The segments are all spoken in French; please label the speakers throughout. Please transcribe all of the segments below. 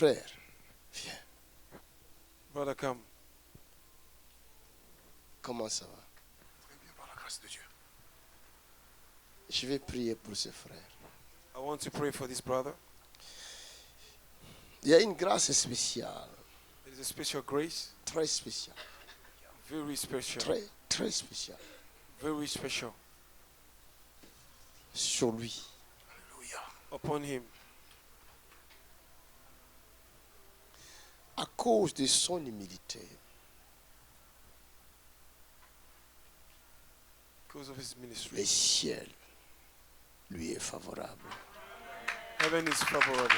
Speaker 1: Frère, viens.
Speaker 2: Brother, come.
Speaker 1: Comment ça va?
Speaker 3: Très bien, par la grâce de Dieu.
Speaker 1: Je vais prier pour ce frère.
Speaker 2: I want to pray for this brother.
Speaker 1: Il y a une grâce spéciale,
Speaker 2: There is a special grace,
Speaker 1: très spéciale,
Speaker 2: very special,
Speaker 1: très, très spéciale
Speaker 2: very special
Speaker 1: sur lui.
Speaker 3: Alléluia.
Speaker 2: upon him
Speaker 1: À cause de son humilité,
Speaker 2: because of his
Speaker 1: le
Speaker 2: ministry.
Speaker 1: ciel lui est favorable.
Speaker 2: Heaven is favorable.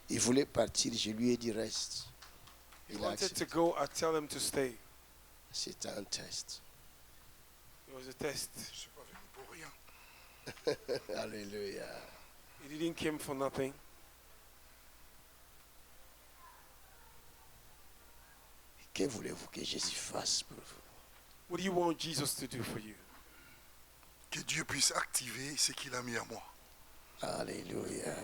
Speaker 1: Il voulait partir, je lui ai dit reste.
Speaker 2: He
Speaker 1: Il a
Speaker 2: wanted to
Speaker 1: accepté.
Speaker 2: go, I tell him to stay.
Speaker 1: C'était un test.
Speaker 2: It was a test.
Speaker 3: Je ne suis pas venu pour rien.
Speaker 1: Alléluia.
Speaker 2: He didn't come for nothing.
Speaker 1: Que voulez-vous que Jésus fasse pour vous?
Speaker 2: What do you want Jesus to do for you?
Speaker 3: Que Dieu puisse activer ce qu'il a mis à moi.
Speaker 1: Alléluia.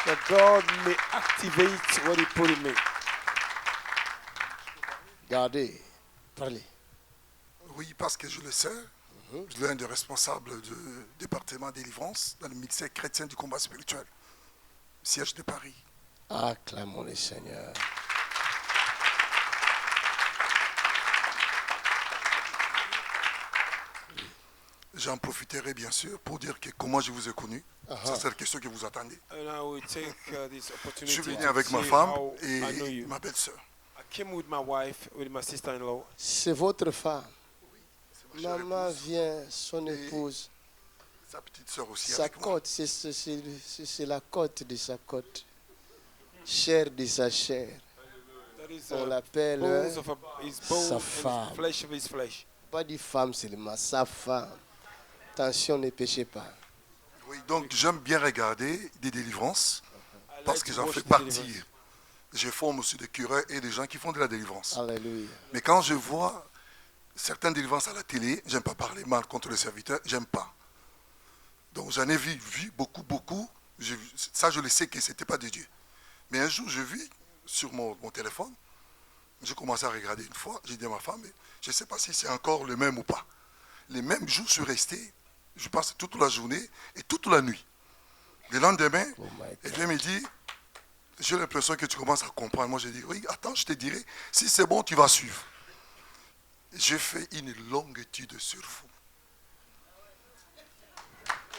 Speaker 2: That God may activate what he put in me.
Speaker 1: Gardez, parlez.
Speaker 3: Oui, parce que je le sais. Je suis l'un des responsables du département délivrance dans le ministère chrétien du combat spirituel. Siège de Paris.
Speaker 1: Acclamons le Seigneur.
Speaker 3: J'en profiterai bien sûr pour dire que comment je vous ai connu.
Speaker 1: Ah-ha.
Speaker 3: Ça, c'est la question que vous attendez.
Speaker 2: And I will take this
Speaker 3: Je
Speaker 2: opportunity
Speaker 3: suis venu
Speaker 2: to
Speaker 3: avec ma
Speaker 2: say
Speaker 3: femme
Speaker 2: how I know
Speaker 3: et
Speaker 2: you.
Speaker 3: ma belle-sœur.
Speaker 2: I came with my wife, with my sister-in-law.
Speaker 1: C'est votre femme.
Speaker 3: C'est ma chère
Speaker 1: Maman
Speaker 3: épouse.
Speaker 1: vient, son épouse.
Speaker 3: Sa petite sœur aussi
Speaker 1: Sa
Speaker 3: avec moi.
Speaker 1: côte, c'est la côte de sa côte. Chair de sa chair.
Speaker 2: That is
Speaker 1: On l'appelle
Speaker 2: bones of his bones
Speaker 1: sa
Speaker 2: and
Speaker 1: femme.
Speaker 2: flesh of his flesh.
Speaker 1: Pas dit femme seulement, sa femme. Attention, ne péchez pas.
Speaker 3: Oui, donc j'aime bien regarder des délivrances
Speaker 2: I
Speaker 3: parce
Speaker 2: like
Speaker 3: que
Speaker 2: to
Speaker 3: j'en
Speaker 2: watch
Speaker 3: fais
Speaker 2: the
Speaker 3: partie.
Speaker 2: deliverance.
Speaker 3: Je forme aussi des curés et des gens qui font de la délivrance.
Speaker 1: Alléluia.
Speaker 3: Mais quand je vois certaines délivrances à la télé, j'aime pas parler mal contre le serviteur, j'aime pas. Donc j'en ai vu beaucoup. Ça, je le sais que c'était pas de Dieu. Mais un jour, je vis sur mon téléphone, j'ai commencé à regarder une fois, j'ai dit à ma femme, je ne sais pas si c'est encore le même ou pas. Les mêmes jours, je suis resté, je passe toute la journée et toute la nuit. Le lendemain,
Speaker 1: Oh my
Speaker 3: elle
Speaker 1: God.
Speaker 3: vient me dire, j'ai l'impression que tu commences à comprendre. Moi, je dis, oui, attends, je te dirai, si c'est bon, tu vas suivre. J'ai fait une longue étude sur vous.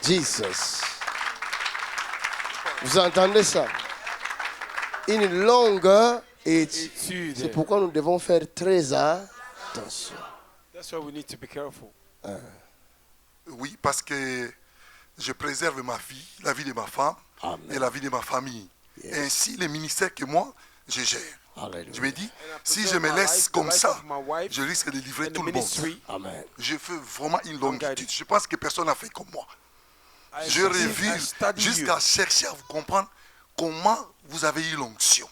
Speaker 1: Jesus. Vous entendez ça? Une longue étude.
Speaker 2: Étude.
Speaker 1: C'est pourquoi nous devons faire très attention.
Speaker 2: That's why we need to be careful.
Speaker 3: Oui, parce que je préserve ma vie, la vie de ma femme
Speaker 1: Amen.
Speaker 3: et la vie de ma famille.
Speaker 1: Yes.
Speaker 3: Et ainsi, les ministères que moi, je gère.
Speaker 1: Alléluia.
Speaker 3: Je me dis,
Speaker 2: And I
Speaker 3: si je
Speaker 2: preserve
Speaker 3: me
Speaker 2: my
Speaker 3: laisse
Speaker 2: life, the
Speaker 3: comme
Speaker 2: life
Speaker 3: ça,
Speaker 2: of my wife
Speaker 3: je risque de livrer
Speaker 2: and the
Speaker 3: tout le monde.
Speaker 2: ministry.
Speaker 1: Amen.
Speaker 3: Je fais vraiment une longue
Speaker 2: Guided.
Speaker 3: étude. Je pense que personne n'a fait comme moi.
Speaker 2: I
Speaker 3: Je
Speaker 2: study- I
Speaker 3: revise
Speaker 2: study
Speaker 3: jusqu'à
Speaker 2: you.
Speaker 3: chercher à vous comprendre comment vous avez eu l'onction.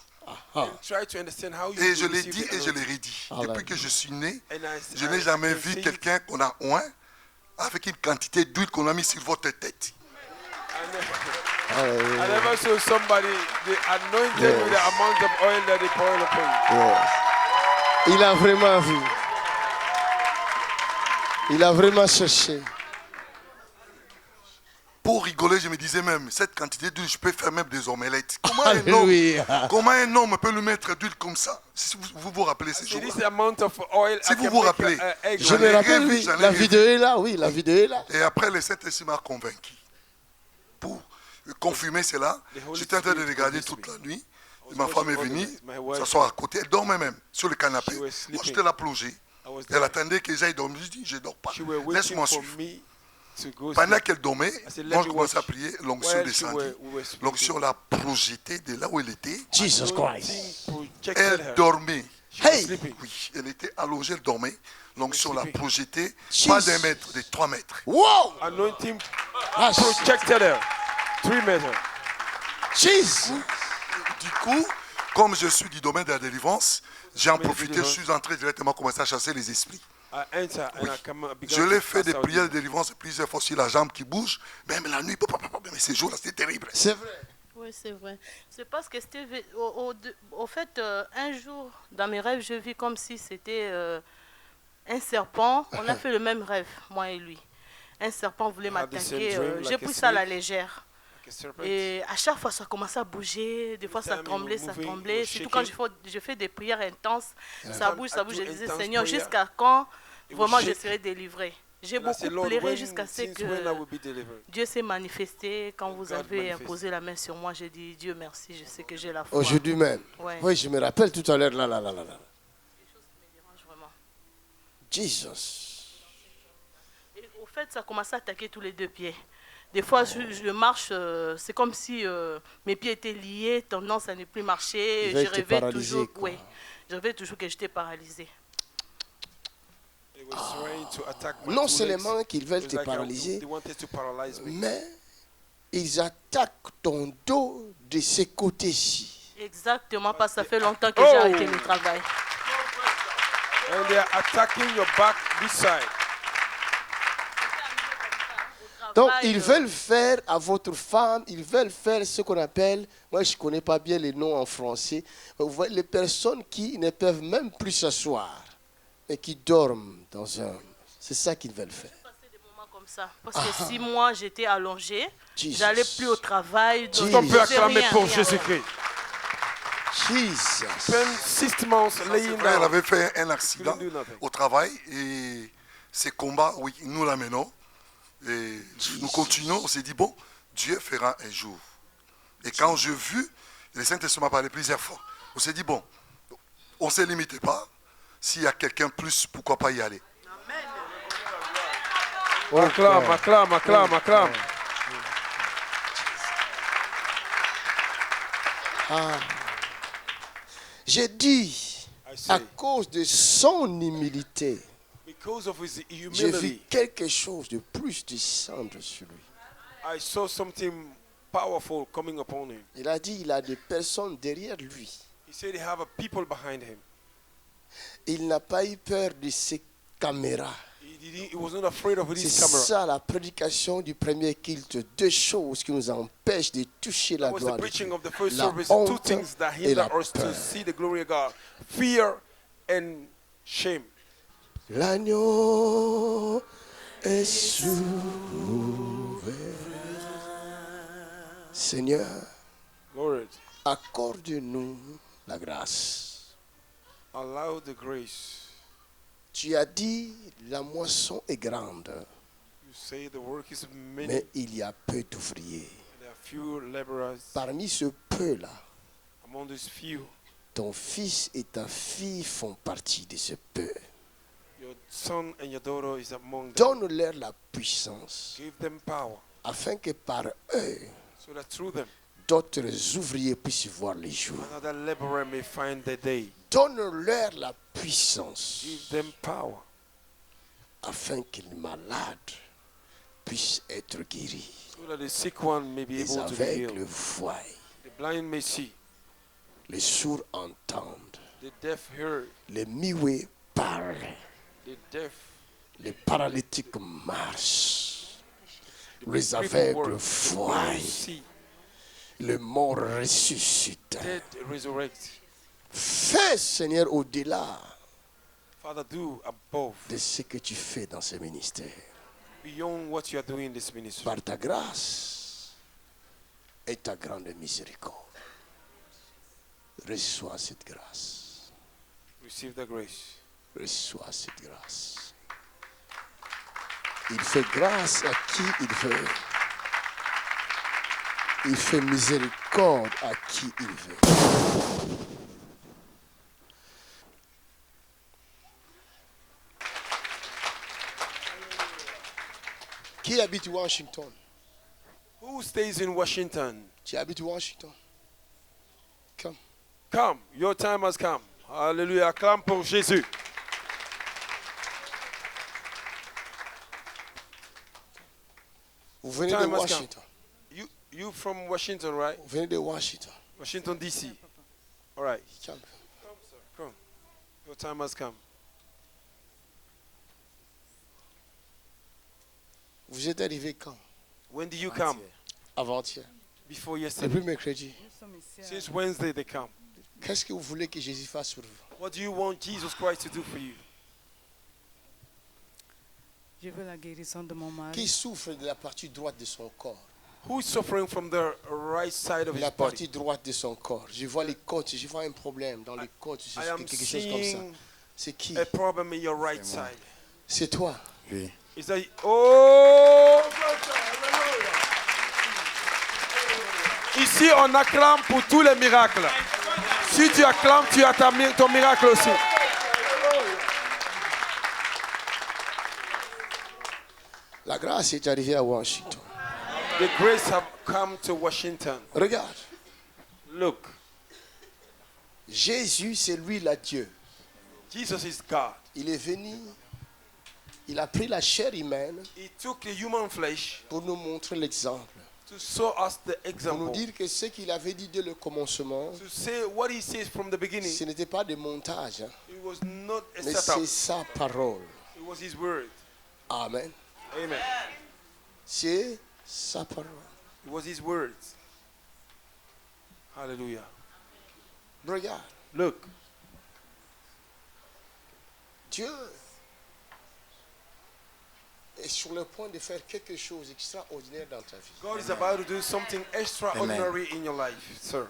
Speaker 1: Ah,
Speaker 2: Try to understand how you
Speaker 3: Et je l'ai
Speaker 2: receive
Speaker 3: dit
Speaker 2: the
Speaker 3: et je l'ai
Speaker 2: anointing.
Speaker 3: redit.
Speaker 1: Alléluia.
Speaker 3: Depuis que je suis né,
Speaker 2: And
Speaker 3: je n'ai jamais
Speaker 2: I
Speaker 3: vu
Speaker 2: say it.
Speaker 3: quelqu'un qu'on a oint avec une quantité d'huile qu'on a mis sur votre tête.
Speaker 2: I
Speaker 1: Alléluia.
Speaker 2: never saw somebody they anointed
Speaker 1: Yes.
Speaker 2: with the amount of oil that they pour upon you.
Speaker 1: Yes. Il a vraiment vu. Il a vraiment cherché.
Speaker 3: Pour rigoler, je me disais même, cette quantité d'huile, je peux faire même des omelettes.
Speaker 1: Alléluia.
Speaker 3: Comment un homme peut lui mettre d'huile comme ça? Si vous rappelez ces
Speaker 2: See
Speaker 3: jours-là.
Speaker 2: this amount of oil.
Speaker 3: Si
Speaker 2: I
Speaker 3: vous
Speaker 2: can
Speaker 3: vous
Speaker 2: make
Speaker 3: rappelez,
Speaker 2: a egg.
Speaker 1: Je me rappelle, oui.
Speaker 3: J'en ai
Speaker 1: La
Speaker 3: vu.
Speaker 1: vidéo est là, oui, la vidéo est là.
Speaker 3: Et après, le Saint-Esprit m'a convaincu. Pour confirmer cela,
Speaker 2: The Holy
Speaker 3: j'étais en train de
Speaker 2: Spirit
Speaker 3: regarder
Speaker 2: convinced
Speaker 3: toute
Speaker 2: me.
Speaker 3: la nuit.
Speaker 2: was
Speaker 3: Ma femme est
Speaker 2: watching all
Speaker 3: venue
Speaker 2: the night. My wife-
Speaker 3: s'asseoir à côté. Elle dormait même sur le canapé.
Speaker 2: She was
Speaker 3: Moi,
Speaker 2: sleeping.
Speaker 3: j'étais là plongé.
Speaker 2: I was
Speaker 3: Elle
Speaker 2: there.
Speaker 3: attendait que j'aille dormir. Je dis, je ne dors pas.
Speaker 2: She were waiting
Speaker 3: Laisse-moi
Speaker 2: for
Speaker 3: suivre.
Speaker 2: me to go
Speaker 3: Pendant
Speaker 2: sleep.
Speaker 3: qu'elle dormait,
Speaker 2: said, let
Speaker 3: moi, je
Speaker 2: me
Speaker 3: commençais à
Speaker 2: watch.
Speaker 3: prier. L'onction
Speaker 2: While
Speaker 3: descendit.
Speaker 2: we were sleeping.
Speaker 3: L'onction l'a projetée de là où elle était.
Speaker 1: Jesus Christ.
Speaker 2: Anointing projected
Speaker 3: Elle
Speaker 2: her.
Speaker 3: dormait.
Speaker 2: She was
Speaker 1: Hey!
Speaker 2: sleeping.
Speaker 3: Oui, elle était allongée, elle dormait. L'onction l'a
Speaker 2: sleeping.
Speaker 3: projetée,
Speaker 1: Jesus.
Speaker 3: pas d'un mètre, de 3 mètres.
Speaker 1: Wow!
Speaker 2: Anointing
Speaker 1: Ah,
Speaker 2: projected her. 3 meters.
Speaker 1: Jesus.
Speaker 3: Du coup, comme je suis du domaine de la délivrance, j'ai en
Speaker 2: Mais
Speaker 3: profité, je
Speaker 2: délivrance.
Speaker 3: suis entré directement commencer à chasser les esprits.
Speaker 2: I enter and
Speaker 3: Oui.
Speaker 2: I come, I began
Speaker 3: Je
Speaker 2: to
Speaker 3: l'ai fait
Speaker 2: cast
Speaker 3: des
Speaker 2: out
Speaker 3: prières de
Speaker 2: demons.
Speaker 3: délivrance plusieurs fois sur la jambe qui bouge, même la nuit. Mais ces jours-là, c'était terrible.
Speaker 1: C'est vrai.
Speaker 4: Oui, c'est vrai. C'est parce que c'était... Au fait, un jour, dans mes rêves, je vis comme si c'était un serpent. On a fait le même rêve, moi et lui. Un serpent voulait
Speaker 2: had the same
Speaker 4: m'attaquer.
Speaker 2: dream,
Speaker 4: J'ai
Speaker 2: like a
Speaker 4: pris ça à la
Speaker 2: snake,
Speaker 4: légère.
Speaker 2: like a serpent.
Speaker 4: Et à chaque fois, ça commençait à bouger. Des fois, ça
Speaker 2: time it
Speaker 4: tremblait,
Speaker 2: was
Speaker 4: ça
Speaker 2: moving, it
Speaker 4: tremblait.
Speaker 2: was
Speaker 4: Surtout quand
Speaker 2: shaking.
Speaker 4: je fais des prières intenses. Ça
Speaker 2: Time
Speaker 4: bouge,
Speaker 2: I
Speaker 4: ça bouge.
Speaker 2: do
Speaker 4: Je disais,
Speaker 2: intense
Speaker 4: Seigneur,
Speaker 2: prayer,
Speaker 4: jusqu'à quand
Speaker 2: it will
Speaker 4: vraiment je
Speaker 2: shake.
Speaker 4: serai délivré? J'ai
Speaker 2: And I said,
Speaker 4: beaucoup
Speaker 2: Lord,
Speaker 4: pleuré
Speaker 2: when,
Speaker 4: jusqu'à ce
Speaker 2: since when I will
Speaker 4: que
Speaker 2: be delivered?
Speaker 4: Dieu s'est manifesté. Quand vous
Speaker 2: God
Speaker 4: avez
Speaker 2: manifested.
Speaker 4: imposé la main sur moi, j'ai dit, Dieu merci, je sais que j'ai la foi.
Speaker 1: Aujourd'hui même.
Speaker 4: Ouais.
Speaker 1: Oui, je me rappelle tout à l'heure. Là.
Speaker 4: Quelque chose qui me dérange vraiment.
Speaker 1: Jesus.
Speaker 4: Et au fait, ça commençait à attaquer tous les deux pieds. Des fois, je marche, c'est comme si mes pieds étaient liés, tendance à ne plus marcher.
Speaker 1: Il va
Speaker 4: Je
Speaker 1: te
Speaker 4: rêvais
Speaker 1: paralyser,
Speaker 4: toujours,
Speaker 1: quoi.
Speaker 4: oui, je rêvais toujours que j'étais paralysée.
Speaker 2: They were trying to attack my
Speaker 1: Non
Speaker 2: two
Speaker 1: seulement
Speaker 2: legs.
Speaker 1: qu'ils veulent
Speaker 2: It
Speaker 1: te
Speaker 2: was like
Speaker 1: paralyser,
Speaker 2: they wanted to paralyze me.
Speaker 1: mais ils attaquent ton dos de ce côté-ci.
Speaker 4: Exactement, parce que ça fait longtemps que
Speaker 2: Oh!
Speaker 4: j'ai arrêté le travail.
Speaker 2: And they are attacking your back this side.
Speaker 1: Donc, ils veulent faire à votre femme, ils veulent faire ce qu'on appelle, moi je ne connais pas bien les noms en français, mais vous voyez, les personnes qui ne peuvent même plus s'asseoir, mais qui dorment dans un... C'est ça qu'ils veulent faire.
Speaker 4: Passé des moments comme ça, parce que 6 mois j'étais allongée,
Speaker 1: Jesus.
Speaker 4: j'allais plus au travail.
Speaker 1: Jesus.
Speaker 4: donc
Speaker 2: On
Speaker 4: je
Speaker 2: peut
Speaker 4: faisais
Speaker 2: acclamer
Speaker 4: rien,
Speaker 2: pour
Speaker 4: rien.
Speaker 2: Jésus-Christ.
Speaker 1: Jesus.
Speaker 2: Spend 6 months
Speaker 3: C'est
Speaker 2: laying
Speaker 3: vrai, elle
Speaker 2: down.
Speaker 3: avait fait un accident
Speaker 2: Couldn't do nothing.
Speaker 3: au travail et ces combats, oui, nous l'amenons. Et nous continuons, on s'est dit, bon, Dieu fera un jour. Et quand j'ai vu, le Saint-Esprit m'a parlé plusieurs fois. On s'est dit, bon, on ne se limite pas. S'il y a quelqu'un plus, pourquoi pas y aller?
Speaker 2: Acclame, acclame, acclame, acclame.
Speaker 1: J'ai dit,
Speaker 2: I
Speaker 1: à
Speaker 2: say,
Speaker 1: cause de son humilité,
Speaker 2: because of his
Speaker 1: j'ai vu
Speaker 2: humility,
Speaker 1: quelque chose de plus descendre sur lui.
Speaker 2: I saw something powerful coming upon him.
Speaker 1: Il a dit, il a des personnes derrière lui.
Speaker 2: He said he have a people behind him.
Speaker 1: Il n'a pas eu peur de ces caméras.
Speaker 2: He was not afraid of
Speaker 1: C'est
Speaker 2: this camera.
Speaker 1: ça la prédication du premier culte. Deux choses qui nous empêchent de toucher la
Speaker 2: That was
Speaker 1: gloire
Speaker 2: the
Speaker 1: de
Speaker 2: preaching
Speaker 1: Dieu.
Speaker 2: of the first
Speaker 1: La
Speaker 2: service. Two
Speaker 1: honte
Speaker 2: things that
Speaker 1: et la
Speaker 2: hinder us to
Speaker 1: peur.
Speaker 2: see the glory of God: fear and shame.
Speaker 1: L'agneau est sauvé. Seigneur,
Speaker 2: Lord,
Speaker 1: accorde-nous la grâce.
Speaker 2: allow the grace.
Speaker 1: Tu as dit, la moisson est grande,
Speaker 2: You say the work is many,
Speaker 1: mais il y a peu d'ouvriers.
Speaker 2: there are few laborers.
Speaker 1: Parmi ce peu-là,
Speaker 2: Among these few,
Speaker 1: ton fils et ta fille font partie de ce peu.
Speaker 2: your son and your daughter is among them.
Speaker 1: Donne-leur la puissance,
Speaker 2: Give them power,
Speaker 1: afin que par eux,
Speaker 2: so that through them,
Speaker 1: d'autres ouvriers puissent voir les jours.
Speaker 2: another laborer may find the day.
Speaker 1: Donne-leur la puissance,
Speaker 2: Give them power,
Speaker 1: afin que les malades puissent être guéris.
Speaker 2: so that the sick one may be
Speaker 1: Les
Speaker 2: able to be
Speaker 1: aveugles
Speaker 2: healed.
Speaker 1: voient,
Speaker 2: The blind may see,
Speaker 1: les sourds entendent,
Speaker 2: the deaf hear,
Speaker 1: les muets parlent,
Speaker 2: the deaf,
Speaker 1: les paralytiques marchent, les
Speaker 2: people
Speaker 1: aveugles
Speaker 2: work, the
Speaker 1: voient,
Speaker 2: blind see,
Speaker 1: les morts ressuscitent.
Speaker 2: dead resurrect.
Speaker 1: Fais, Seigneur, au-delà
Speaker 2: Father, do above,
Speaker 1: de ce que tu fais dans ce ministère.
Speaker 2: beyond what you are doing in this ministry.
Speaker 1: Par ta grâce et ta grande miséricorde. Reçois cette grâce.
Speaker 2: Receive the grace.
Speaker 1: Reçois cette grâce. Il fait grâce à qui il veut. Il fait miséricorde à qui il veut. Qui habite Washington?
Speaker 2: Who stays in Washington?
Speaker 1: Tu habites Washington? Come.
Speaker 2: Come, your time has come. Hallelujah. Acclame pour Jésus.
Speaker 1: Vous venez de
Speaker 2: Time has come.
Speaker 1: Washington.
Speaker 2: You from Washington, right?
Speaker 1: Vous venez de Washington.
Speaker 2: Washington, D.C. All right.
Speaker 1: Come.
Speaker 2: Come. Your time has come.
Speaker 1: Vous êtes arrivé quand?
Speaker 2: When do you come?
Speaker 1: Avant-hier.
Speaker 2: Before
Speaker 1: Depuis
Speaker 2: yesterday.
Speaker 1: mercredi.
Speaker 2: Since Wednesday they come.
Speaker 1: Qu'est-ce que vous voulez que Jésus fasse sur vous?
Speaker 2: What do you want Jesus Christ to do for you?
Speaker 5: Je veux la guérison de mon mari.
Speaker 1: Qui souffre de la partie droite de son corps?
Speaker 2: Who is suffering from the right side of his
Speaker 1: La
Speaker 2: body?
Speaker 1: partie droite de son corps. Je vois les côtes, je vois un problème dans les côtes,
Speaker 2: I am
Speaker 1: quelque chose comme ça.
Speaker 2: seeing
Speaker 1: C'est qui?
Speaker 2: a problem in your right side.
Speaker 1: C'est toi.
Speaker 6: Oui.
Speaker 2: Is that oh? Ici, on acclame pour tous les miracles. Si tu acclames, tu as ton miracle aussi.
Speaker 1: La grâce est arrivée à Washington.
Speaker 2: The grace have come to Washington.
Speaker 1: Regarde.
Speaker 2: Look,
Speaker 1: Jésus, c'est lui la Dieu.
Speaker 2: Jesus is God.
Speaker 1: Il est venu, il a pris la chair humaine
Speaker 2: He took the human flesh
Speaker 1: pour nous montrer l'exemple.
Speaker 2: to show us the
Speaker 1: Pour nous
Speaker 2: example.
Speaker 1: dire que ce qu'il avait dit dès le commencement,
Speaker 2: To say what he says from the beginning.
Speaker 1: ce n'était pas des montages, hein,
Speaker 2: It was not a
Speaker 1: mais
Speaker 2: setup.
Speaker 1: c'est sa parole.
Speaker 2: It was his word.
Speaker 1: Amen.
Speaker 2: Amen.
Speaker 1: C'est sa parole.
Speaker 2: It was his words. Hallelujah.
Speaker 1: Regarde,
Speaker 2: Look,
Speaker 1: Dieu est sur le point de faire quelque chose d'extraordinaire dans ta vie.
Speaker 2: God is about to do something extraordinary in your life, sir.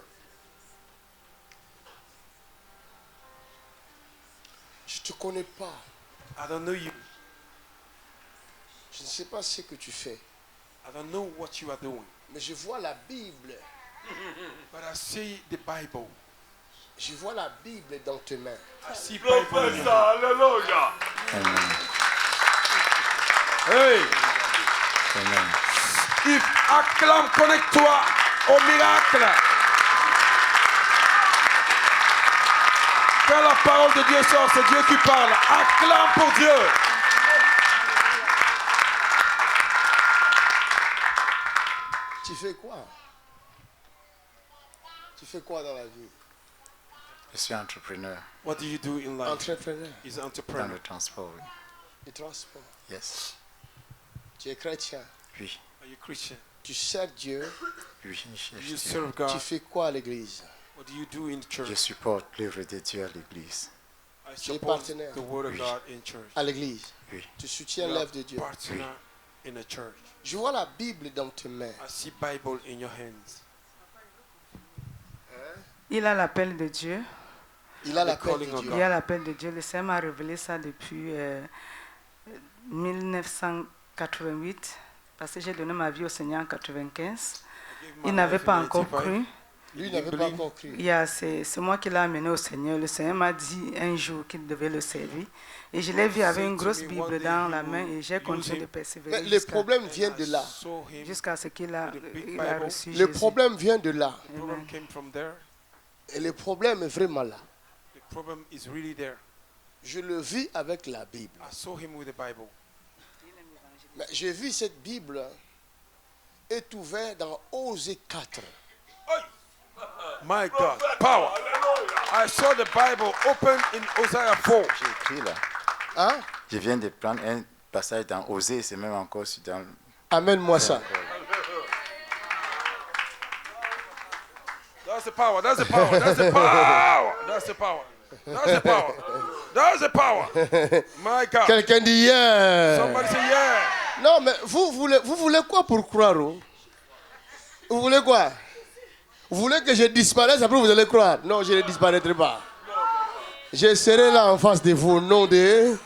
Speaker 1: Je ne te connais pas.
Speaker 2: I don't know you.
Speaker 1: Je ne sais pas ce que tu fais.
Speaker 2: I don't know what you are doing.
Speaker 1: Mais je vois la Bible.
Speaker 2: But I see the Bible.
Speaker 1: Je vois la Bible dans tes mains.
Speaker 2: I see Bible in your hand.
Speaker 6: Amen.
Speaker 2: Hey,
Speaker 6: Amen.
Speaker 2: if acclame, connecte-toi au miracle. Quand la parole de Dieu sort, c'est Dieu qui parle. Acclame pour Dieu.
Speaker 1: Tu fais quoi? Tu fais quoi dans la vie?
Speaker 6: Je suis entrepreneur
Speaker 2: What do you do in life?
Speaker 1: Entrepreneur.
Speaker 2: He's
Speaker 6: dans
Speaker 2: entrepreneur.
Speaker 6: le transport. Oui.
Speaker 1: Le transport.
Speaker 6: Yes.
Speaker 1: Tu es chrétien.
Speaker 6: Oui.
Speaker 2: Are you Christian?
Speaker 1: Tu sers Dieu.
Speaker 6: Oui, je cherche
Speaker 2: You
Speaker 6: Dieu.
Speaker 2: serve
Speaker 1: Tu
Speaker 2: God.
Speaker 1: fais quoi à l'église?
Speaker 2: What do you do in
Speaker 6: Je
Speaker 2: church?
Speaker 6: supporte l'œuvre de Dieu à l'église.
Speaker 2: I
Speaker 1: Tu es
Speaker 2: support
Speaker 1: partenaire.
Speaker 2: the word of
Speaker 6: Oui.
Speaker 2: God in church.
Speaker 1: À l'église.
Speaker 6: Oui.
Speaker 1: Tu soutiens
Speaker 2: You are
Speaker 1: l'œuvre de Dieu.
Speaker 2: partner in a church.
Speaker 1: Je vois la Bible dans tes mains.
Speaker 2: I see Bible in your hands.
Speaker 5: Il a l'appel de Dieu.
Speaker 1: Il a
Speaker 2: The
Speaker 1: l'appel
Speaker 2: calling
Speaker 1: de
Speaker 2: of
Speaker 1: Dieu.
Speaker 2: God.
Speaker 5: Il a l'appel de Dieu. Le Seigneur m'a révélé ça depuis 1988. Parce que j'ai donné ma vie au Seigneur en 95. Il n'avait pas encore cru.
Speaker 1: Lui n'avait pas encore cru.
Speaker 5: C'est moi qui l'ai amené au Seigneur. Le Seigneur m'a dit un jour qu'il devait le servir. Et je l'ai vu avec une grosse Bible dans la main et j'ai continué de persévérer
Speaker 1: Mais le problème vient de là.
Speaker 5: jusqu'à ce qu'il a reçu
Speaker 1: Le
Speaker 5: Jésus.
Speaker 1: problème vient de là.
Speaker 2: The problem came from there.
Speaker 1: Et le problème est vraiment là.
Speaker 2: The problem is really there.
Speaker 1: Je le vis avec la Bible.
Speaker 2: I saw him with the Bible.
Speaker 1: Mais j'ai vu cette Bible est ouverte dans Osée 4.
Speaker 2: My God, power. I saw the Bible open in Hosea 4.
Speaker 6: J'ai écrit là.
Speaker 1: Hein?
Speaker 6: Je viens de prendre un passage dans Osée, c'est même encore dans.
Speaker 1: Amène-moi ça.
Speaker 2: That's the power. That's the power. That's the power. That's the power. That's the power. That's the power. My God.
Speaker 1: Quelqu'un dit yeah.
Speaker 2: Somebody say yeah.
Speaker 1: Non, mais vous voulez quoi pour croire? Oh? Vous voulez quoi? Vous voulez que je disparaisse, après vous allez croire? Non, je ne disparaîtrai pas. Je serai là en face de vous, nom de...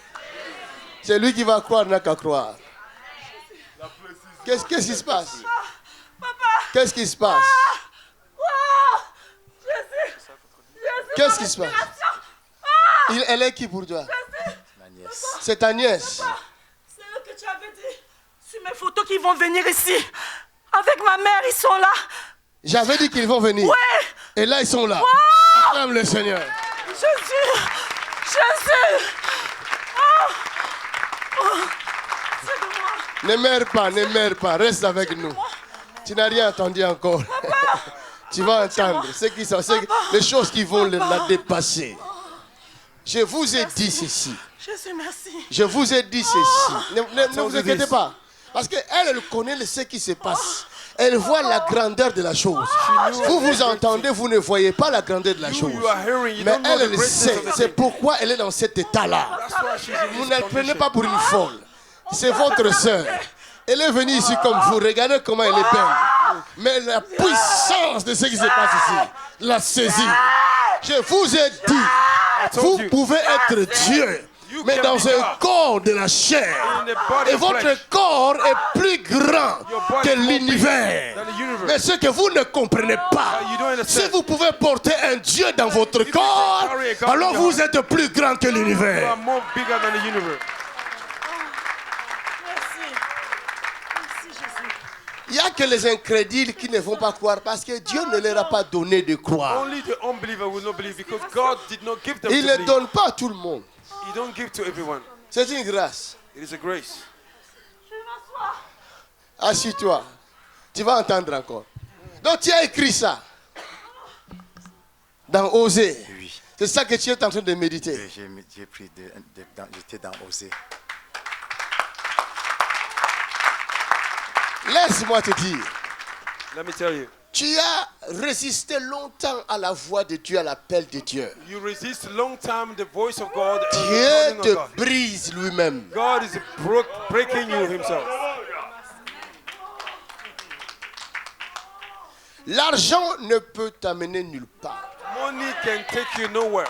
Speaker 1: C'est lui qui va croire, n'a qu'à croire. Qu'est-ce qui se passe? Qu'est-ce qui se passe? Qu'est-ce qui se passe? Elle est qui pour toi?
Speaker 6: Ma nièce.
Speaker 1: C'est ta nièce.
Speaker 4: C'est eux que tu avais dit sur mes photos qu'ils vont venir ici. Avec ma mère, ils sont là.
Speaker 1: J'avais dit qu'ils vont venir.
Speaker 4: Ouais.
Speaker 1: Et là, ils sont là. Acclame le Seigneur.
Speaker 4: Jésus. Jésus. C'est de moi.
Speaker 1: Ne meurs pas, reste avec nous. Tu n'as rien entendu encore. Tu vas entendre les choses qui vont la dépasser. Je vous ai dit ceci.
Speaker 4: Jésus, merci.
Speaker 1: Je vous ai dit ceci. Ne vous inquiétez pas. Parce qu'elle, elle connaît ce qui se passe. Elle voit la grandeur de la chose. Vous vous entendez, vous ne voyez pas la grandeur de la chose. Mais elle, elle sait. C'est pourquoi elle est dans cet état-là. Vous ne la prenez pas pour une folle. C'est votre sœur. Elle est venue ici comme vous. Regardez comment elle est belle. Mais la puissance de ce qui se passe ici, la saisie. Je vous ai dit, vous pouvez être Dieu, mais dans un corps de la chair. Et votre corps est plus grand que l'univers. Mais ce que vous ne comprenez pas, si vous pouvez porter un Dieu dans votre corps, alors vous êtes plus grand que l'univers. Il n'y a que les incrédules qui ne vont pas croire parce que Dieu ne leur a pas donné de croire. Il ne donne pas à tout le monde. C'est une grâce. Assis-toi. Tu vas entendre encore. Donc tu as écrit ça dans Osée.
Speaker 6: Oui.
Speaker 1: C'est ça que tu es en train de méditer.
Speaker 6: J'ai pris j'étais dans Osée.
Speaker 1: Laisse-moi te dire.
Speaker 2: Let me tell you.
Speaker 1: Tu as résisté longtemps à la voix de Dieu, à l'appel de Dieu.
Speaker 2: You resist long time the voice of God.
Speaker 1: Dieu te brise lui-même.
Speaker 2: God is breaking you himself.
Speaker 1: L'argent ne peut t'amener nulle part.
Speaker 2: Money can take you nowhere.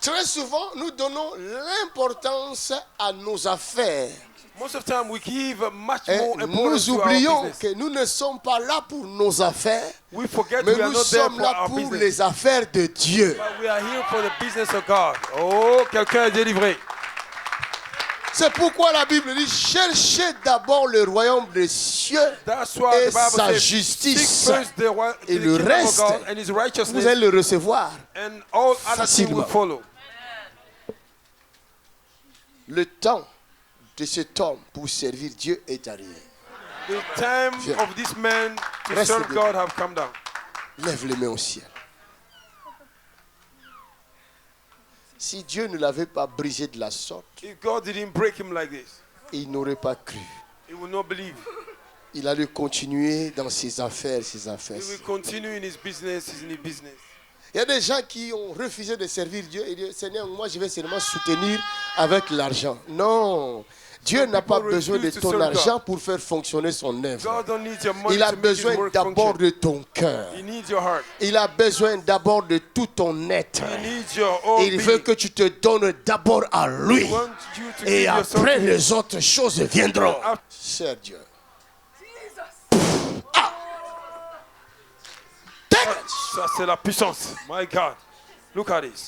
Speaker 1: Très souvent, nous donnons l'importance à nos affaires.
Speaker 2: Most of the time we give much
Speaker 1: Et
Speaker 2: more
Speaker 1: nous
Speaker 2: importance to our
Speaker 1: oublions
Speaker 2: business.
Speaker 1: que nous ne sommes pas là pour nos affaires,
Speaker 2: We forget
Speaker 1: mais
Speaker 2: we are
Speaker 1: nous
Speaker 2: not there
Speaker 1: sommes
Speaker 2: for
Speaker 1: là
Speaker 2: our
Speaker 1: pour
Speaker 2: business.
Speaker 1: les affaires de Dieu.
Speaker 2: But we are here for the business of God. Oh, quelqu'un est délivré.
Speaker 1: C'est pourquoi la Bible dit, cherchez d'abord le royaume des cieux
Speaker 2: That's why
Speaker 1: et
Speaker 2: the Bible
Speaker 1: sa
Speaker 2: says,
Speaker 1: justice.
Speaker 2: seek first
Speaker 1: Et
Speaker 2: the
Speaker 1: le
Speaker 2: kingdom
Speaker 1: reste,
Speaker 2: of God and his
Speaker 1: vous
Speaker 2: righteousness,
Speaker 1: allez le recevoir.
Speaker 2: and all other things
Speaker 1: facilement.
Speaker 2: will follow.
Speaker 1: Le temps de cet homme pour servir Dieu est arrivé.
Speaker 2: The time
Speaker 1: Viens.
Speaker 2: of this man to
Speaker 1: Reste
Speaker 2: serve
Speaker 1: debout.
Speaker 2: God have come down.
Speaker 1: Lève les mains au ciel. Si Dieu ne l'avait pas brisé de la sorte,
Speaker 2: If God didn't break him like this,
Speaker 1: il n'aurait pas cru.
Speaker 2: he will not believe.
Speaker 1: Il allait continuer dans ses affaires, ses affaires.
Speaker 2: He will continue in his business,
Speaker 1: Il y a des gens qui ont refusé de servir Dieu et disent, Seigneur, moi je vais seulement soutenir avec l'argent. Non, Dieu
Speaker 2: Some
Speaker 1: n'a pas
Speaker 2: people
Speaker 1: besoin de
Speaker 2: refuse to
Speaker 1: ton
Speaker 2: serve
Speaker 1: argent pour faire fonctionner son œuvre.
Speaker 2: God don't need your money
Speaker 1: Il a
Speaker 2: to make his
Speaker 1: besoin
Speaker 2: work
Speaker 1: d'abord
Speaker 2: function.
Speaker 1: de ton cœur.
Speaker 2: He needs your heart.
Speaker 1: Il a besoin d'abord de tout ton être.
Speaker 2: He needs your whole
Speaker 1: Et il veut
Speaker 2: being.
Speaker 1: que tu te donnes d'abord à lui.
Speaker 2: He wants you to
Speaker 1: Et
Speaker 2: give yourself
Speaker 1: après,
Speaker 2: to him.
Speaker 1: les autres choses viendront.
Speaker 2: After-
Speaker 1: Cher Dieu. Ah. Take it.
Speaker 2: Ça, c'est la puissance. My God. Look at this.